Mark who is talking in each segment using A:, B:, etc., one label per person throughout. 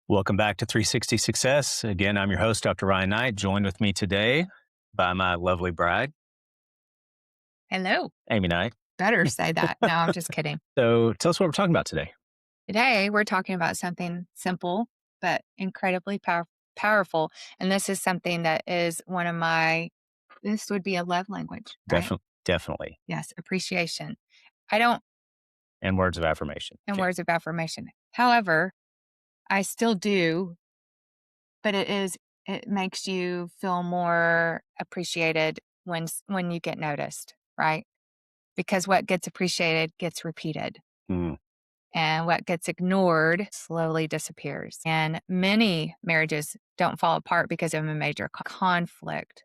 A: Welcome back to 360 Success. Again, I'm your host, Dr. Ryan Knight, joined with me today by my lovely bride,
B: Hello.
A: Amy Knight.
B: Better say that. No, I'm just kidding.
A: So tell us what we're talking about today.
B: Today, we're talking about something simple, but incredibly powerful. And this is something that is this would be a love language, right?
A: Definitely.
B: Yes, appreciation. I don't,
A: And words of affirmation.
B: in
A: Okay.
B: words of affirmation. However, I still do, but it makes you feel more appreciated when you get noticed, right? Because what gets appreciated gets repeated.
A: Mm,
B: And what gets ignored slowly disappears. And many marriages don't fall apart because of a major conflict.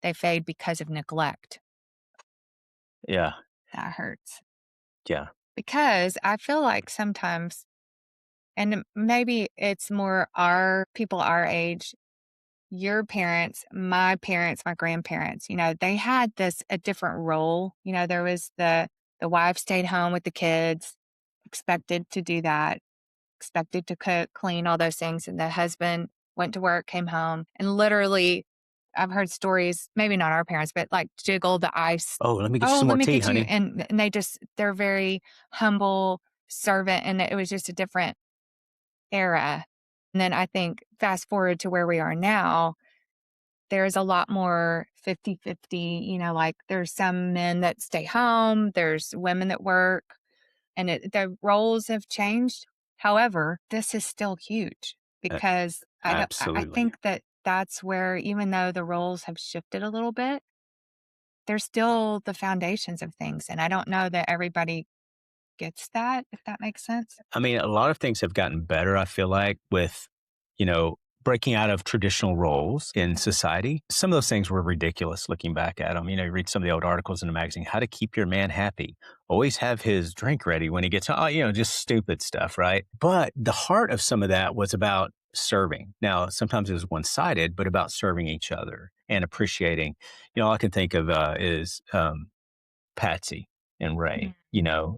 B: They fade because of neglect.
A: yeah.
B: That hurts.
A: Yeah.
B: Because I feel like sometimes, and maybe it's more our people our age, your parents, my grandparents, they had a different role. There was the wife stayed home with the kids, expected to do that, expected to cook, clean, all those things. And the husband went to work, came home, and literally, I've heard stories, maybe not our parents, but like jiggle the ice.
A: Oh, let me get you
B: Oh,
A: some
B: let
A: more
B: me
A: tea,
B: get you.
A: honey.
B: And they're very humble servant. And it was just a different era. And then I think fast forward to where we are now, there's a lot more 50-50. Like there's some men that stay home, there's women that work, and the roles have changed. However, this is still huge
A: Uh,
B: because I
A: Absolutely.
B: think that that's where, even though the roles have shifted a little bit, there's still the foundations of things. And I don't know that everybody gets that, if that makes sense.
A: I mean, a lot of things have gotten better, I feel like, with, breaking out of traditional roles in society. Some of those things were ridiculous looking back at them. You read some of the old articles in the magazine, how to keep your man happy, always have his drink ready when he gets home, just stupid stuff, right? But the heart of some of that was about serving. Now, sometimes it was one sided, but about serving each other and appreciating. All I can think of is Patsy and Ray.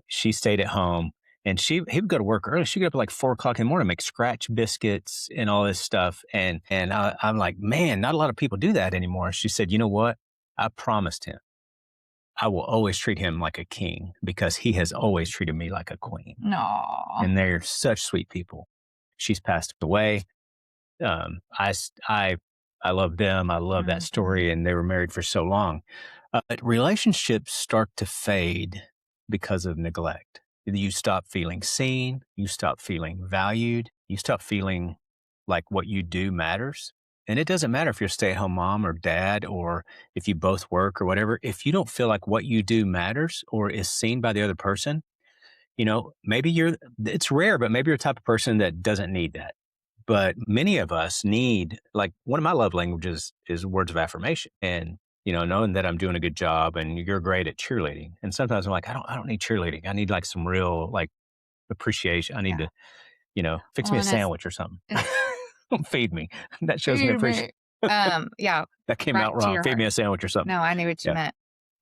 A: She stayed at home and he would go to work early. She'd get up at like 4 o'clock in the morning, make scratch biscuits and all this stuff. I'm like, man, not a lot of people do that anymore. She said, you know what? I promised him I will always treat him like a king because he has always treated me like a queen.
B: No.
A: And they're such sweet people. She's passed away. Um, I, s- I love them. I love that story. And they were married for so long. But relationships start to fade because of neglect. You stop feeling seen. You stop feeling valued. You stop feeling like what you do matters. And it doesn't matter if you're a stay at home mom or dad or if you both work or whatever. If you don't feel like what you do matters or is seen by the other person, maybe it's rare, but maybe you're the type of person that doesn't need that. But many of us need, like, one of my love languages is words of affirmation. And, knowing that I'm doing a good job and you're great at cheerleading. And sometimes I'm like, I don't need cheerleading. I need like some real, like, appreciation. I need
B: Yeah.
A: to, fix
B: Well,
A: me a
B: and it's,
A: sandwich or something.
B: it's
A: Don't feed me. That shows me
B: feed
A: appreciation.
B: me. Yeah,
A: That came
B: right
A: out
B: to
A: wrong.
B: your
A: Feed
B: heart.
A: me a sandwich or something.
B: No, I knew what you
A: Yeah.
B: meant.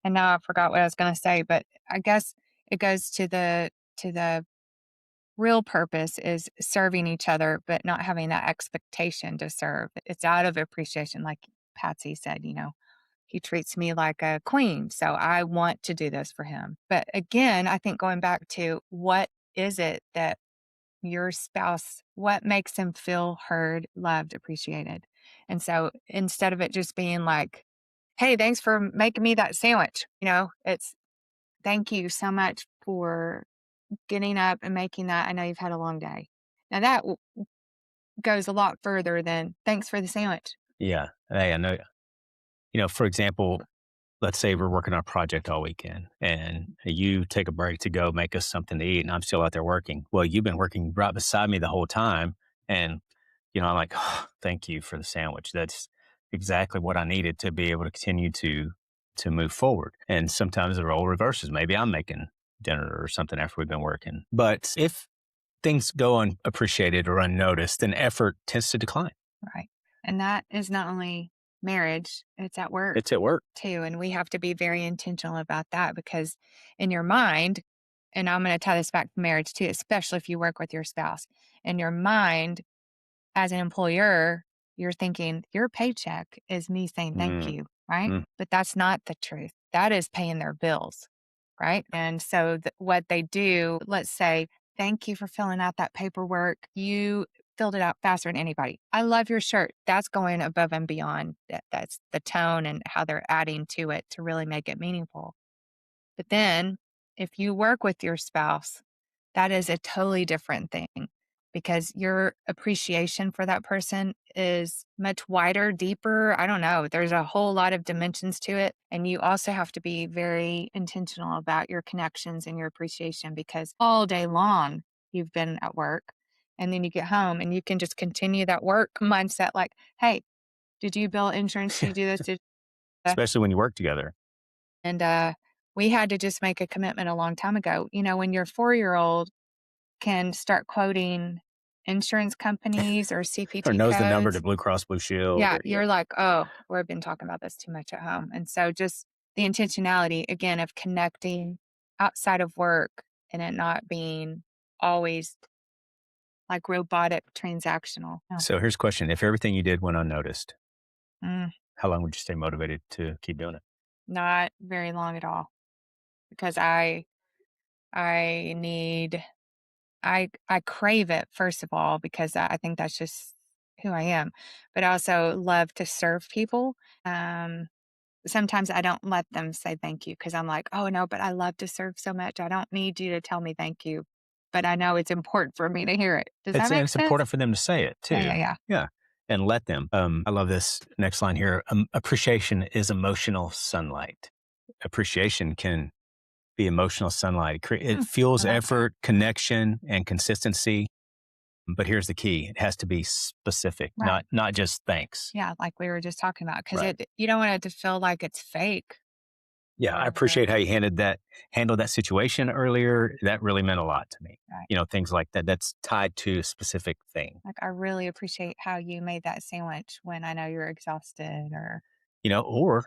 B: And now I forgot what I was going to say, but I guess it goes to the real purpose is serving each other, but not having that expectation to serve. It's out of appreciation. Like Patsy said, he treats me like a queen. So I want to do this for him. But again, I think going back to what is it that your spouse, what makes him feel heard, loved, appreciated? And so instead of it just being like, hey, thanks for making me that sandwich, it's thank you so much for getting up and making that. I know you've had a long day. Now that goes a lot further than thanks for the sandwich.
A: Yeah. Hey, I know. For example, let's say we're working on a project all weekend and you take a break to go make us something to eat and I'm still out there working. Well, you've been working right beside me the whole time. And, I'm like, oh, thank you for the sandwich. That's exactly what I needed to be able to continue to move forward. And sometimes the role reverses. Maybe I'm making dinner or something after we've been working. But if things go unappreciated or unnoticed, then effort tends to decline.
B: Right. And that is not only marriage, it's at work
A: It's at work.
B: too. And we have to be very intentional about that because in your mind, and I'm going to tie this back to marriage too, especially if you work with your spouse, in your mind, as an employer, you're thinking your paycheck is me saying thank
A: Mm,
B: you, right?
A: mm.
B: But that's not the truth. That is paying their bills, right? And so what they do, let's say, thank you for filling out that paperwork. You filled it out faster than anybody. I love your shirt. That's going above and beyond. That's the tone and how they're adding to it to really make it meaningful. But then if you work with your spouse, that is a totally different thing because your appreciation for that person is much wider, deeper. I don't know. There's a whole lot of dimensions to it. And you also have to be very intentional about your connections and your appreciation because all day long you've been at work and then you get home and you can just continue that work mindset like, hey, did you bill insurance? Did you do this?
A: Especially when you work together.
B: And, we had to just make a commitment a long time ago. You know, when your 4-year-old can start quoting insurance companies or
A: Or
B: CPT
A: knows the number to
B: codes,
A: Blue Cross Blue Shield
B: yeah,
A: or yeah.
B: you're like, "Oh, we've been talking about this too much at home." And so just the intentionality, again, of connecting outside of work and it not being always, like, robotic transactional. No.
A: So here's a question. If everything you did went unnoticed,
B: Mm,
A: how long would you stay motivated to keep doing it?
B: not very long at all because I need I crave it, first of all, because I think that's just who I am, but I also love to serve people. Um, Sometimes I don't let them say thank you because 'cause I'm like, "Oh, no, but I love to serve so much. I don't need you to tell me thank you, but I know it's important for me to hear it." Does that make
A: It's
B: sense?
A: important for them to say it
B: Yeah, yeah,
A: too.
B: yeah.
A: Yeah. And let them. I love this next line here. Appreciation is emotional sunlight. Appreciation can be emotional sunlight. It
B: I
A: fuels
B: like that.
A: effort, connection, and consistency. But here's the key: it has to be specific,
B: Right.
A: not just thanks.
B: Yeah, like we were just talking about, because
A: Right.
B: you don't want it to feel like it's fake
A: Yeah, I
B: or
A: appreciate how you handled that situation earlier. That really meant a lot to me.
B: right.
A: You know, things like that. That's tied to a specific thing.
B: Like, I really appreciate how you made that sandwich when I know you're exhausted or
A: You know, or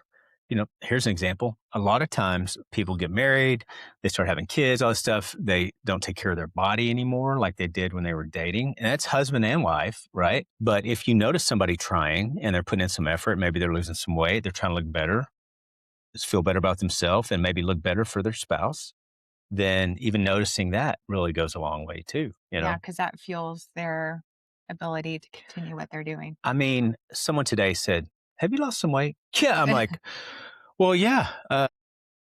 A: here's an example. A lot of times people get married, they start having kids, all this stuff. They don't take care of their body anymore like they did when they were dating. And that's husband and wife, right? But if you notice somebody trying and they're putting in some effort, maybe they're losing some weight, they're trying to look better, just feel better about themselves and maybe look better for their spouse, then even noticing that really goes a long way too, you
B: yeah,
A: know?
B: because that fuels their ability to continue what they're doing.
A: I mean, someone today said, "Have you lost some weight?" Yeah. I'm like, well, yeah.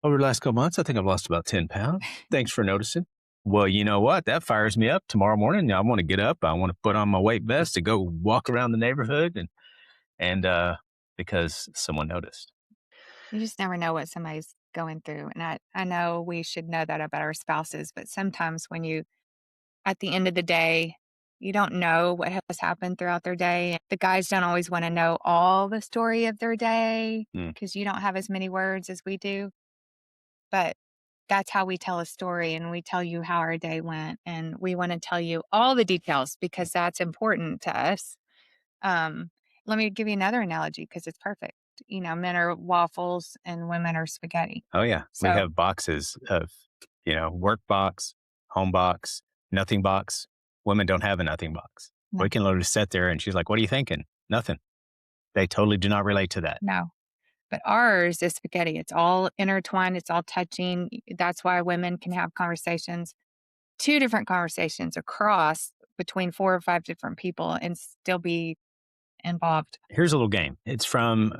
A: Over the last couple months, I think I've lost about 10 pounds. Thanks for noticing. Well, you know what? That fires me up tomorrow morning. I want to get up. I want to put on my weight vest to go walk around the neighborhood and because someone noticed.
B: You just never know what somebody's going through, and I know we should know that about our spouses, but sometimes when you at the end of the day, you don't know what has happened throughout their day. The guys don't always wanna know all the story of their day
A: Mm.
B: because you don't have as many words as we do, but that's how we tell a story, and we tell you how our day went, and we wanna tell you all the details because that's important to us. Um, Let me give you another analogy because it's perfect. You know, men are waffles and women are spaghetti.
A: Oh, yeah. We
B: So
A: have boxes of, work box, home box, nothing box. Women don't have a nothing box.
B: no,
A: We can literally sit there and she's like, "What are you thinking?" Nothing. They totally do not relate to that.
B: no. But ours is spaghetti. It's all intertwined, it's all touching. That's why women can have conversations, 2 different conversations across between 4 or 5 different people and still be involved.
A: Here's a little game. It's from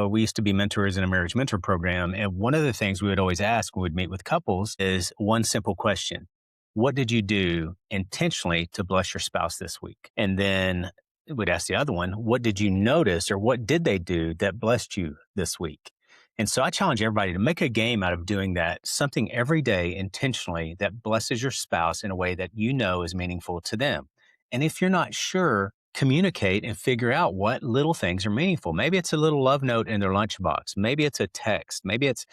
A: we used to be mentors in a marriage mentor program, and one of the things we would always ask when we'd meet with couples is one simple question: what did you do intentionally to bless your spouse this week? And then we'd ask the other one, what did you notice or what did they do that blessed you this week? And so I challenge everybody to make a game out of doing that, something every day intentionally that blesses your spouse in a way that you know is meaningful to them. And if you're not sure, communicate and figure out what little things are meaningful. Maybe it's a little love note in their lunchbox. Maybe it's a text. Maybe it's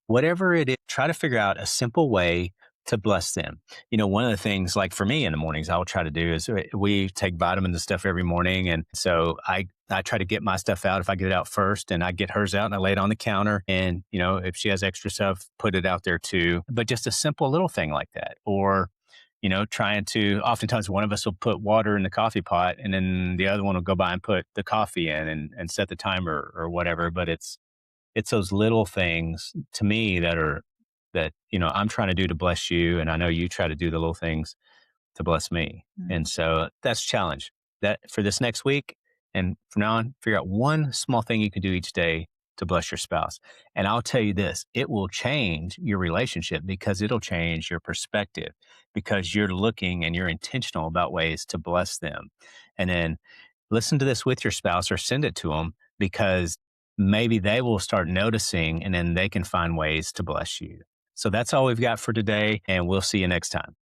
A: whatever it is. Try to figure out a simple way to bless them. One of the things, like for me in the mornings, I'll try to do is we take vitamins and stuff every morning. And so I try to get my stuff out if I get it out first and I get hers out and I lay it on the counter. And, if she has extra stuff, put it out there too. But just a simple little thing like that. Or, trying to, oftentimes one of us will put water in the coffee pot and then the other one will go by and put the coffee in and set the timer or whatever. But it's those little things to me that, I'm trying to do to bless you. And I know you try to do the little things to bless me.
B: Mm.
A: And so that's a challenge that for this next week. And from now on, figure out one small thing you can do each day to bless your spouse. And I'll tell you this, it will change your relationship because it'll change your perspective because you're looking and you're intentional about ways to bless them. And then listen to this with your spouse or send it to them because maybe they will start noticing and then they can find ways to bless you. So that's all we've got for today. And we'll see you next time.